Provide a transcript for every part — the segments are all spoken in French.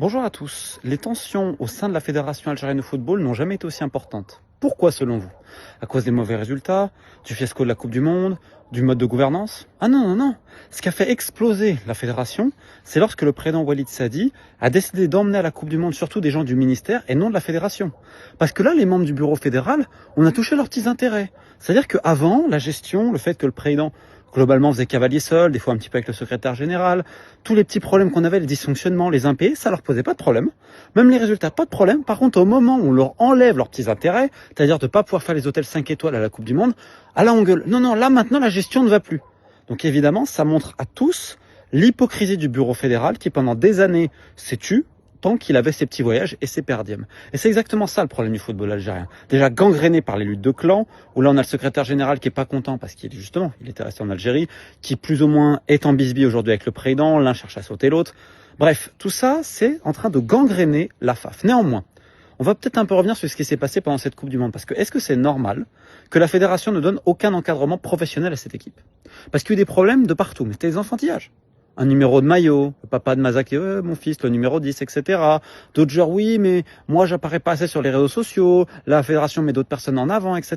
Bonjour à tous. Les tensions au sein de la Fédération algérienne de football n'ont jamais été aussi importantes. Pourquoi selon vous? À cause des mauvais résultats, du fiasco de la Coupe du Monde, du mode de gouvernance? Ah non, non, non. Ce qui a fait exploser la fédération, c'est lorsque le président Walid Sadi a décidé d'emmener à la Coupe du Monde surtout des gens du ministère et non de la fédération. Parce que là, les membres du bureau fédéral, on a touché leurs petits intérêts. C'est-à-dire qu'avant, la gestion, le fait que le président globalement faisait cavalier seul, des fois un petit peu avec le secrétaire général, tous les petits problèmes qu'on avait, les dysfonctionnements, les impayés, ça leur posait pas de problème. Même les résultats, pas de problème. Par contre, au moment où on leur enlève leurs petits intérêts, c'est-à-dire de pas pouvoir faire les hôtels 5 étoiles à la Coupe du Monde, ah là on gueule. Non, non, là maintenant la gestion ne va plus. Donc évidemment, ça montre à tous l'hypocrisie du bureau fédéral qui pendant des années s'est tu tant qu'il avait ses petits voyages et ses perdièmes. Et c'est exactement ça le problème du football algérien. Déjà gangréné par les luttes de clans, où là on a le secrétaire général qui est pas content parce qu'il justement, il était resté en Algérie, qui plus ou moins est en bisbille aujourd'hui avec le président, l'un cherche à sauter l'autre. Bref, tout ça, c'est en train de gangréner la FAF. Néanmoins, on va peut-être un peu revenir sur ce qui s'est passé pendant cette Coupe du Monde, parce que est-ce que c'est normal que la fédération ne donne aucun encadrement professionnel à cette équipe? Parce qu'il y a eu des problèmes de partout, mais c'était des enfantillages. Un numéro de maillot, le papa de Mazak, mon fils, le numéro 10, etc. D'autres joueurs, oui, mais moi, j'apparais pas assez sur les réseaux sociaux, la fédération met d'autres personnes en avant, etc.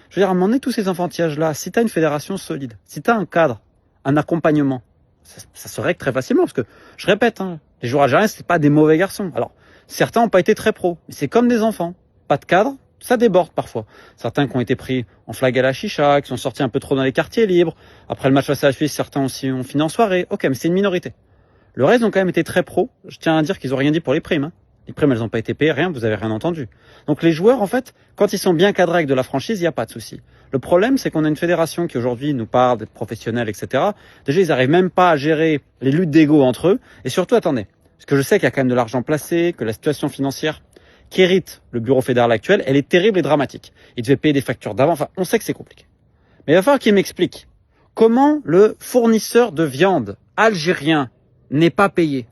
Je veux dire, à un moment donné, tous ces enfantillages-là, si tu as une fédération solide, si tu as un cadre, un accompagnement, ça se règle très facilement, parce que, je répète, les joueurs algériens, c'est pas des mauvais garçons. Alors, certains n'ont pas été très pros, mais c'est comme des enfants. Pas de cadre, ça déborde parfois. Certains qui ont été pris en flag à la chicha, qui sont sortis un peu trop dans les quartiers libres. Après le match face à la Suisse, certains aussi ont fini en soirée. Ok, mais c'est une minorité. Le reste ont quand même été très pros. Je tiens à dire qu'ils ont rien dit pour les primes. Les primes, elles n'ont pas été payées, rien, vous avez rien entendu. Donc les joueurs, en fait, quand ils sont bien cadrés avec de la franchise, il n'y a pas de souci. Le problème, c'est qu'on a une fédération qui aujourd'hui nous parle d'être professionnelle, etc. Déjà, ils n'arrivent même pas à gérer les luttes d'ego entre eux. Et surtout, attendez, parce que je sais qu'il y a quand même de l'argent placé, que la situation financière qu'hérite le bureau fédéral actuel, elle est terrible et dramatique. Il devait payer des factures d'avant, enfin, on sait que c'est compliqué. Mais il va falloir qu'il m'explique comment le fournisseur de viande algérien n'est pas payé.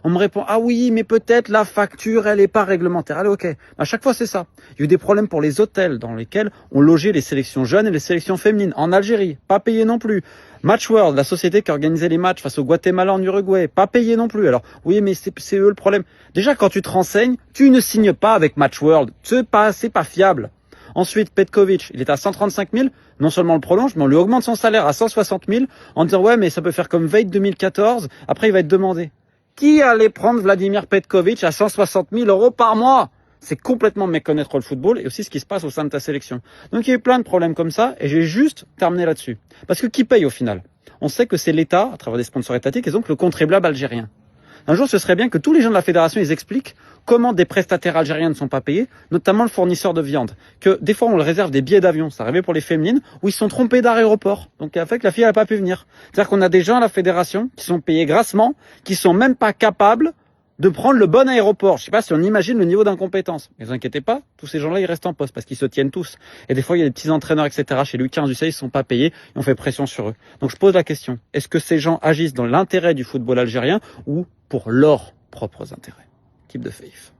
On me répond, ah oui, mais peut-être la facture, elle n'est pas réglementaire. Allez, ok. À chaque fois, c'est ça. Il y a eu des problèmes pour les hôtels dans lesquels on logeait les sélections jeunes et les sélections féminines. En Algérie, pas payé non plus. Match World, la société qui organisait les matchs face au Guatemala en Uruguay, pas payé non plus. Alors, oui, mais c'est eux le problème. Déjà, quand tu te renseignes, tu ne signes pas avec Match World. C'est pas fiable. Ensuite, Petkovic, il est à 135 000. Non seulement on le prolonge, mais on lui augmente son salaire à 160 000 en disant, ouais, mais ça peut faire comme Veil 2014. Après, il va être demandé. Qui allait prendre Vladimir Petkovic à 160 000 euros par mois? C'est complètement méconnaître le football et aussi ce qui se passe au sein de ta sélection. Donc il y a eu plein de problèmes comme ça et j'ai juste terminé là-dessus. Parce que qui paye au final? On sait que c'est l'État, à travers des sponsors étatiques, et donc le contribuable algérien. Un jour, ce serait bien que tous les gens de la fédération, ils expliquent comment des prestataires algériens ne sont pas payés, notamment le fournisseur de viande. Que des fois, on le réserve des billets d'avion, ça arrivait pour les féminines, où ils se sont trompés d'aéroport. Donc, il a fait que la fille n'a pas pu venir. C'est-à-dire qu'on a des gens à la fédération qui sont payés grassement, qui sont même pas capables de prendre le bon aéroport. Je sais pas si on imagine le niveau d'incompétence. Mais ne vous inquiétez pas, tous ces gens-là, ils restent en poste parce qu'ils se tiennent tous. Et des fois, il y a des petits entraîneurs, etc. Chez Louis XV du sait, ils sont pas payés et on fait pression sur eux. Donc, je pose la question. Est-ce que ces gens agissent dans l'intérêt du football algérien ou pour leurs propres intérêts? Équipe de Faith.